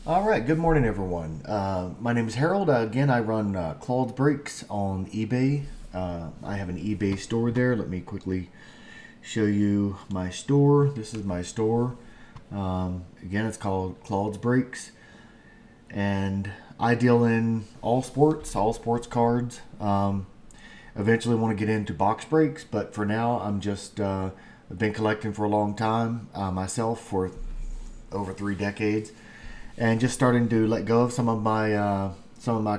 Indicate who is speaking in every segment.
Speaker 1: All right, good morning, everyone. My name is Harold. Again, I run Clauds Brakes on eBay. I have an eBay store there. Let me quickly show you my store. This is my store. Again, it's called Clauds Brakes, and I deal in all sports cards. Eventually, want to get into box brakes, but for now, I've been collecting for a long time myself for over 3 decades. And just starting to let go of some of my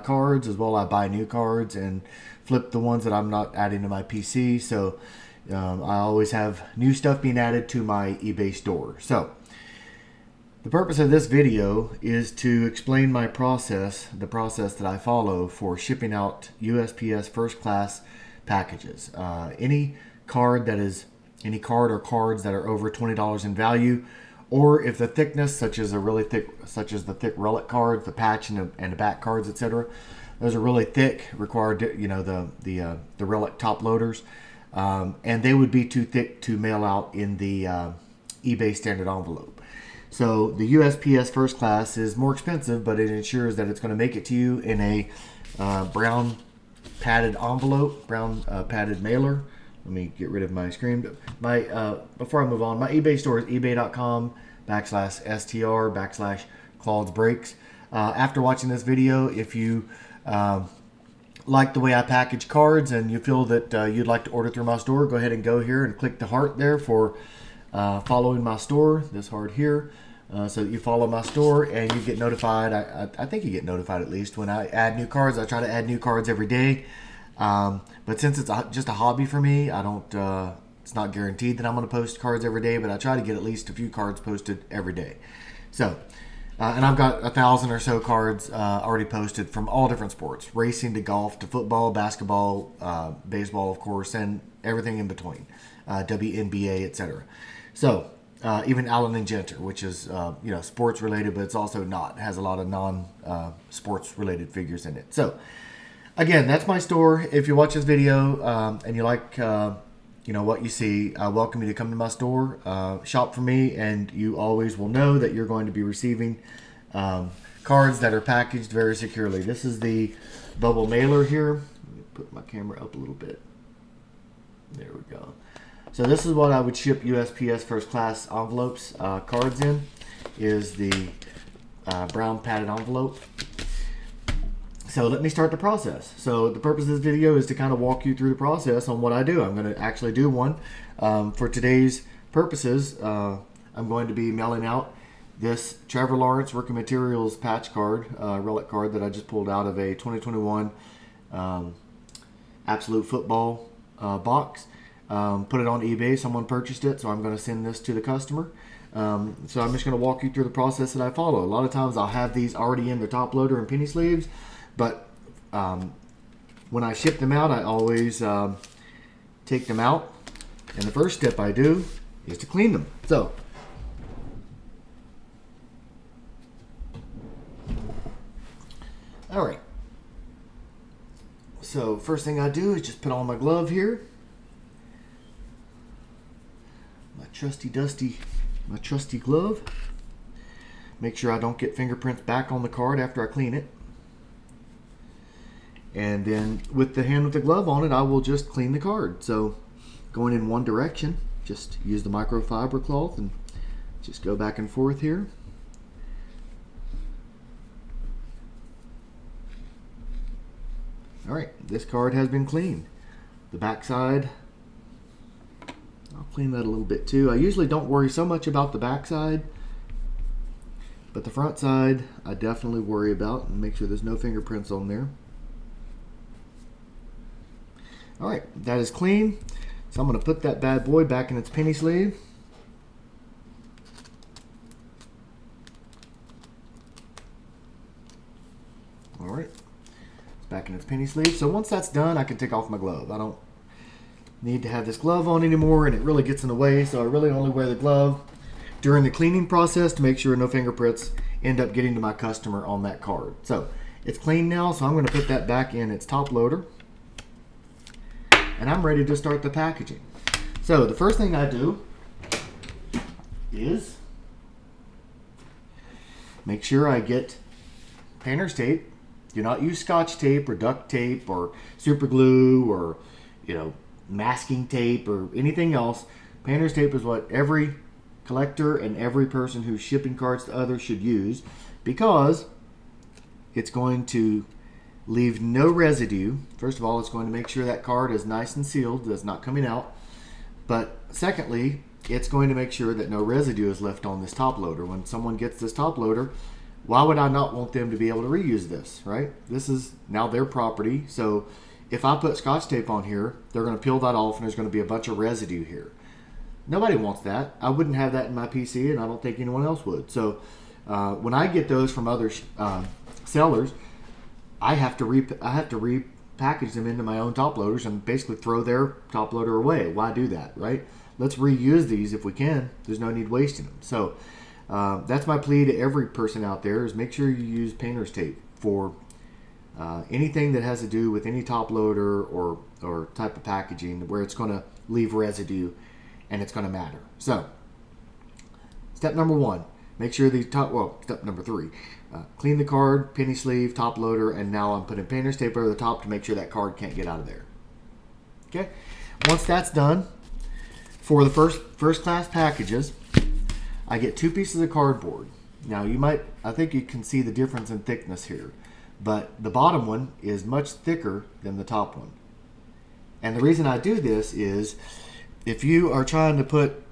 Speaker 1: cards as well. I buy new cards and flip the ones that I'm not adding to my PC. So I always have new stuff being added to my eBay store. So the purpose of this video is to explain the process that I follow for shipping out USPS First Class packages. Any card or cards that are over $20 in value, or if the thickness, such as the thick relic cards, the patch and the back cards, etc., those are really thick, required, the relic top loaders, and they would be too thick to mail out in the eBay standard envelope. So the USPS First Class is more expensive, but it ensures that it's going to make it to you in a brown padded envelope, padded mailer. Let me get rid of my screen. Before I move on, my eBay store is ebay.com/str/Clauds Brakes. After watching this video, if you like the way I package cards and you feel that you'd like to order through my store, go ahead and go here and click the heart there for following my store, this heart here, so that you follow my store and you get notified. I think you get notified at least when I add new cards. I try to add new cards every day. But since it's just a hobby for me, I don't. It's not guaranteed that I'm going to post cards every day, but I try to get at least a few cards posted every day. So, and I've got 1,000 or so cards already posted from all different sports, racing to golf to football, basketball, baseball, of course, and everything in between, WNBA, etc. So, even Allen and Genter, which is sports related, but it's also not. It has a lot of non-sports related figures in it. So. Again, that's my store. If you watch this video and you like what you see, I welcome you to come to my store, shop for me, and you always will know that you're going to be receiving cards that are packaged very securely. This is the bubble mailer here. Let me put my camera up a little bit. There we go. So this is what I would ship USPS First Class envelopes, cards in, is the brown padded envelope. So let me start the process. So the purpose of this video is to kind of walk you through the process on what I do. I'm going to actually do one. For today's purposes, I'm going to be mailing out this Trevor Lawrence Working Materials patch card, relic card that I just pulled out of a 2021 Absolute Football box. Put it on eBay. Someone purchased it, so I'm going to send this to the customer. So I'm just going to walk you through the process that I follow. A lot of times I'll have these already in the top loader and penny sleeves. But when I ship them out, I always take them out. And the first step I do is to clean them. So, all right. So first thing I do is just put on my glove here. My trusty glove. Make sure I don't get fingerprints back on the card after I clean it. And then with the hand with the glove on it, I will just clean the card. So going in one direction, just use the microfiber cloth and just go back and forth here. All right, this card has been cleaned. The back side, I'll clean that a little bit too. I usually don't worry so much about the back side, but the front side I definitely worry about, and make sure there's no fingerprints on there. All right, that is clean. So I'm going to put that bad boy back in its penny sleeve. All right, it's back in its penny sleeve. So once that's done, I can take off my glove. I don't need to have this glove on anymore, and it really gets in the way. So I really only wear the glove during the cleaning process to make sure no fingerprints end up getting to my customer on that card. So it's clean now, so I'm going to put that back in its top loader. And I'm ready to start the packaging. So the first thing I do is make sure I get painter's tape. Do not use Scotch tape or duct tape or super glue or, you know, masking tape or anything else. Painter's tape is what every collector and every person who's shipping cards to others should use, because it's going to leave no residue. First of all, it's going to make sure that card is nice and sealed, that's not coming out. But secondly, it's going to make sure that no residue is left on this top loader. When someone gets this top loader, why would I not want them to be able to reuse this, right? This is now their property. So if I put Scotch tape on here, they're going to peel that off and there's going to be a bunch of residue here. Nobody wants that. I wouldn't have that in my PC, and I don't think anyone else would. So when I get those from other sellers, I have to repackage them into my own top loaders and basically throw their top loader away. Why do that, right? Let's reuse these if we can. There's no need wasting them. So that's my plea to every person out there, is make sure you use painter's tape for anything that has to do with any top loader or type of packaging where it's going to leave residue and it's going to matter. So step number 1, make sure the step number 3, clean the card, penny sleeve, top loader, and now I'm putting painter's tape over the top to make sure that card can't get out of there. Okay, once that's done, for the first class packages, I get 2 pieces of cardboard. Now I think you can see the difference in thickness here, but the bottom one is much thicker than the top one. And the reason I do this is, if you are trying to put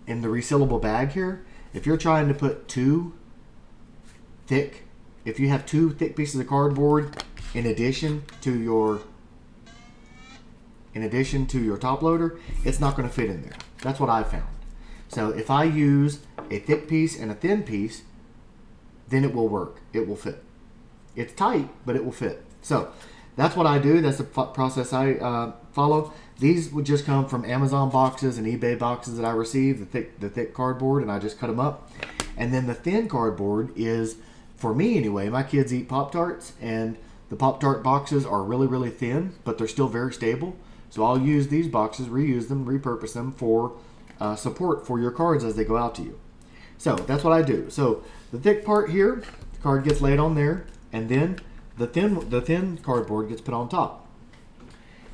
Speaker 1: in the resealable bag here, if you're trying to put if you have 2 thick pieces of cardboard in addition to your top loader, it's not going to fit in there. That's what I found. So if I use a thick piece and a thin piece, then it will work. It will fit. It's tight, but it will fit. So that's what I do. That's the process I follow. These would just come from Amazon boxes and eBay boxes that I receive, the thick cardboard, and I just cut them up. And then the thin cardboard is, for me anyway, my kids eat Pop-Tarts, and the Pop-Tart boxes are really, really thin, but they're still very stable. So I'll use these boxes, reuse them, repurpose them for support for your cards as they go out to you. So that's what I do. So the thick part here, the card gets laid on there, and then the thin cardboard gets put on top.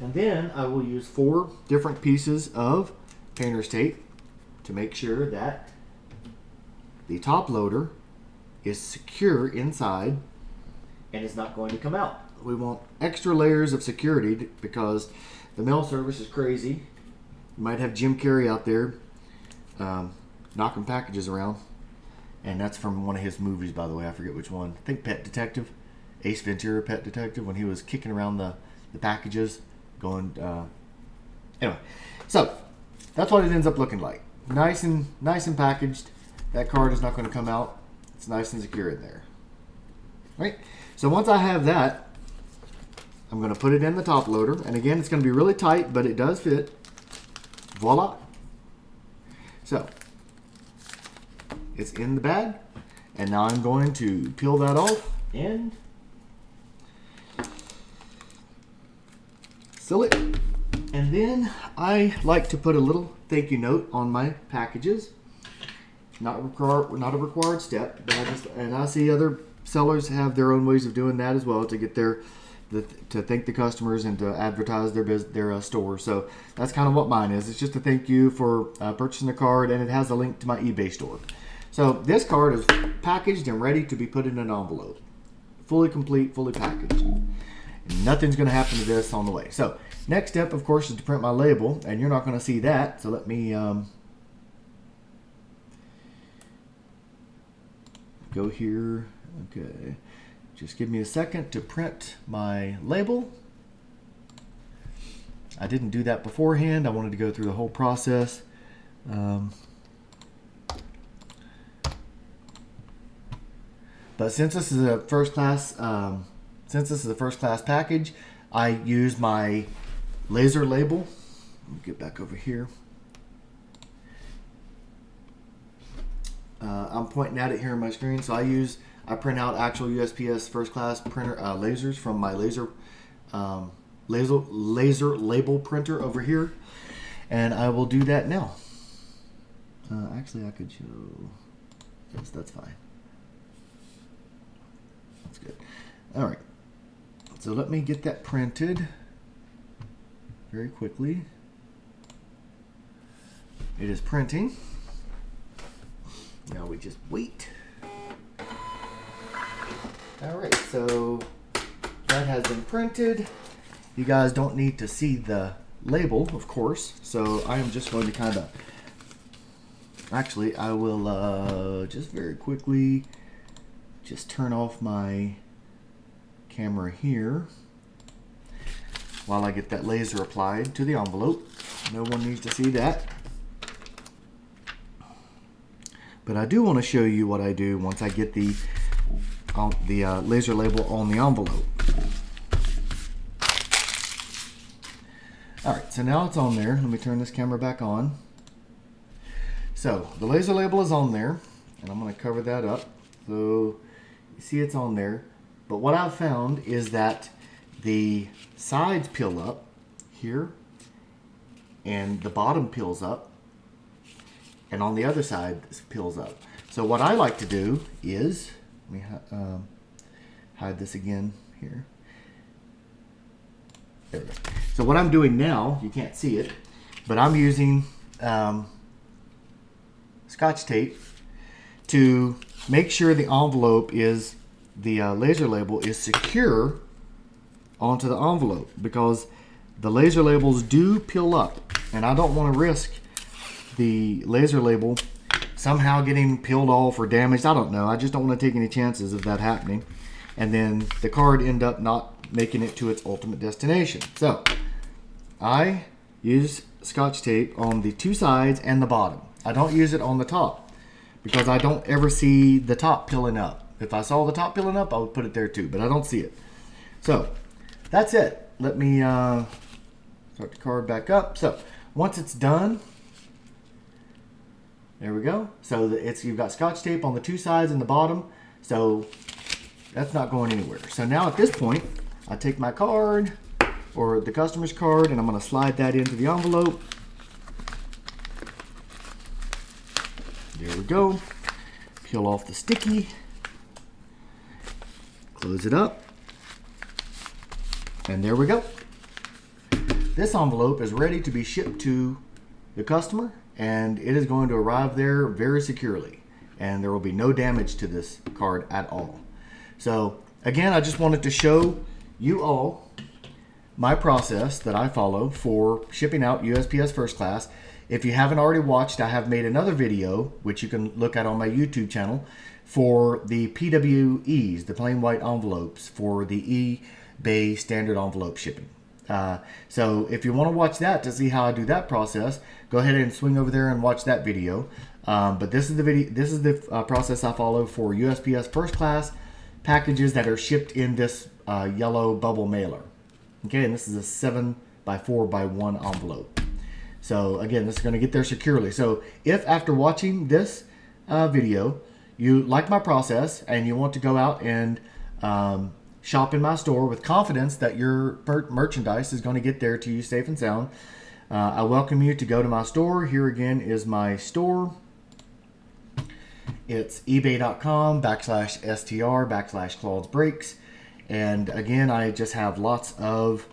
Speaker 1: And then I will use 4 different pieces of painter's tape to make sure that the top loader is secure inside and is not going to come out. We want extra layers of security because the mail service is crazy. You might have Jim Carrey out there knocking packages around. And that's from one of his movies, by the way. I forget which one. I think Pet Detective. Ace Ventura, Pet Detective, when he was kicking around the packages. Anyway, so that's what it ends up looking like. Nice and packaged. That card is not going to come out. It's nice and secure in there. Right? So once I have that, I'm going to put it in the top loader. And again, it's going to be really tight, but it does fit. Voila. So it's in the bag. And now I'm going to peel that off and seal it. And then I like to put a little thank you note on my packages. Not a required step, but I see other sellers have their own ways of doing that as well to get to thank the customers and to advertise their store. So that's kind of what mine is. It's just a thank you for purchasing a card, and it has a link to my eBay store. So this card is packaged and ready to be put in an envelope. Fully complete, fully packaged. And nothing's going to happen to this on the way. So next step, of course, is to print my label, and you're not going to see that. So let me go here. Okay. Just give me a second to print my label. I didn't do that beforehand. I wanted to go through the whole process. But since this is a first class package, I use my laser label. Let me get back over here. I'm pointing at it here on my screen. So I print out actual USPS First Class printer lasers from my laser label printer over here, and I will do that now. Actually, I could show. Yes, that's fine. All right, so let me get that printed very quickly. It is printing. Now we just wait. All right, so that has been printed. You guys don't need to see the label, of course, so I am just going to kind of, actually, I will just very quickly just turn off my camera here while I get that laser applied to the envelope. No one needs to see that. But I do want to show you what I do once I get the laser label on the envelope. All right, so now it's on there. Let me turn this camera back on. So the laser label is on there, and I'm going to cover that up. So you see it's on there. But what I've found is that the sides peel up here, and the bottom peels up, and on the other side this peels up. So what I like to do is, let me hide this again here. There we go. So what I'm doing now, you can't see it, but I'm using Scotch tape to make sure the envelope is, the laser label is secure onto the envelope, because the laser labels do peel up, and I don't want to risk the laser label somehow getting peeled off or damaged. I don't know. I just don't want to take any chances of that happening, and then the card end up not making it to its ultimate destination. So I use Scotch tape on the two sides and the bottom. I don't use it on the top because I don't ever see the top peeling up. If I saw the top peeling up, I would put it there too, but I don't see it. So that's it. Let me start the card back up. So once it's done, there we go. So you've got Scotch tape on the two sides and the bottom. So that's not going anywhere. So now at this point, I take my card, or the customer's card, and I'm going to slide that into the envelope. There we go. Peel off the sticky. Close it up. And there we go. This envelope is ready to be shipped to the customer, and it is going to arrive there very securely, and there will be no damage to this card at all. So again, I just wanted to show you all my process that I follow for shipping out USPS First Class. If you haven't already watched, I have made another video, which you can look at on my YouTube channel, for the PWEs, the plain white envelopes for the eBay standard envelope shipping. So if you want to watch that to see how I do that process, go ahead and swing over there and watch that video. But this is the video. This is the process I follow for USPS First Class packages that are shipped in this yellow bubble mailer. Okay, and this is a 7x4x1 envelope. So again, this is going to get there securely. So if after watching this video, you like my process and you want to go out and shop in my store with confidence that your merchandise is going to get there to you safe and sound, I welcome you to go to my store. Here again is my store. It's ebay.com/str/Clauds Brakes. And again, I just have lots of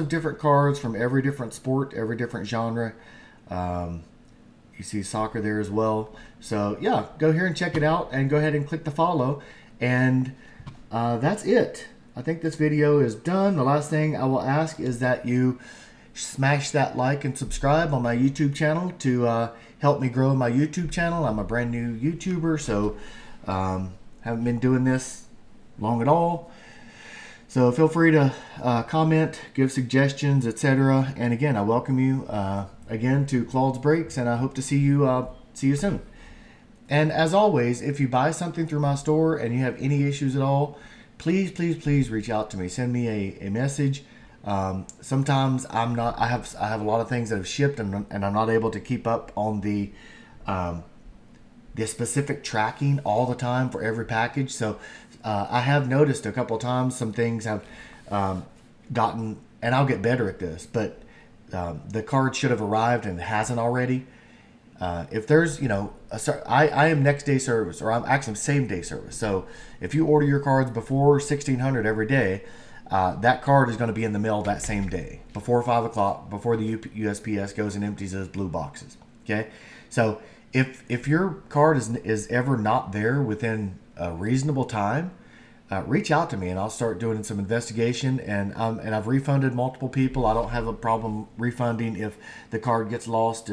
Speaker 1: different cards from every different sport, every different genre. You see soccer there as well. So yeah, go here and check it out, and go ahead and click the follow. And that's it. I think this video is done. The last thing I will ask is that you smash that like and subscribe on my YouTube channel to help me grow my YouTube channel. I'm a brand new YouTuber, so haven't been doing this long at all. So feel free to comment, give suggestions, etc. And again, I welcome you again to Clauds Brakes, and I hope to see you soon. And as always, if you buy something through my store and you have any issues at all, please reach out to me. Send me a message. Sometimes I have a lot of things that have shipped, and I'm not able to keep up on the specific tracking all the time for every package. So I have noticed a couple of times some things have gotten, and I'll get better at this, but the card should have arrived and it hasn't already. If there's, I am next day service, or I'm actually same day service. So if you order your cards before 1600 every day, that card is going to be in the mail that same day, before 5 o'clock, before the USPS goes and empties those blue boxes. Okay, so if your card is ever not there within a reasonable time, reach out to me and I'll start doing some investigation. And I've refunded multiple people. I don't have a problem refunding if the card gets lost.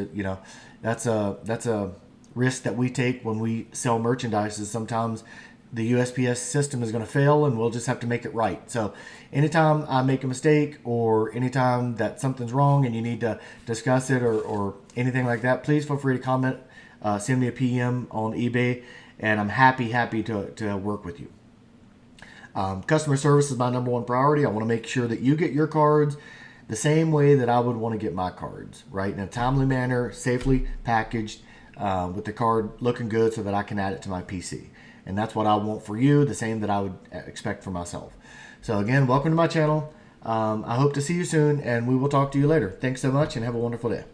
Speaker 1: That's a risk that we take when we sell merchandise. Is sometimes the USPS system is going to fail and we'll just have to make it right. So anytime I make a mistake, or anytime that something's wrong and you need to discuss it, or anything like that, please feel free to comment, send me a PM on eBay, and I'm happy to work with you. Customer service is my number one priority. I want to make sure that you get your cards the same way that I would want to get my cards, right? In a timely manner, safely packaged, with the card looking good so that I can add it to my PC. And that's what I want for you, the same that I would expect for myself. So again, welcome to my channel. I hope to see you soon, and we will talk to you later. Thanks so much, and have a wonderful day.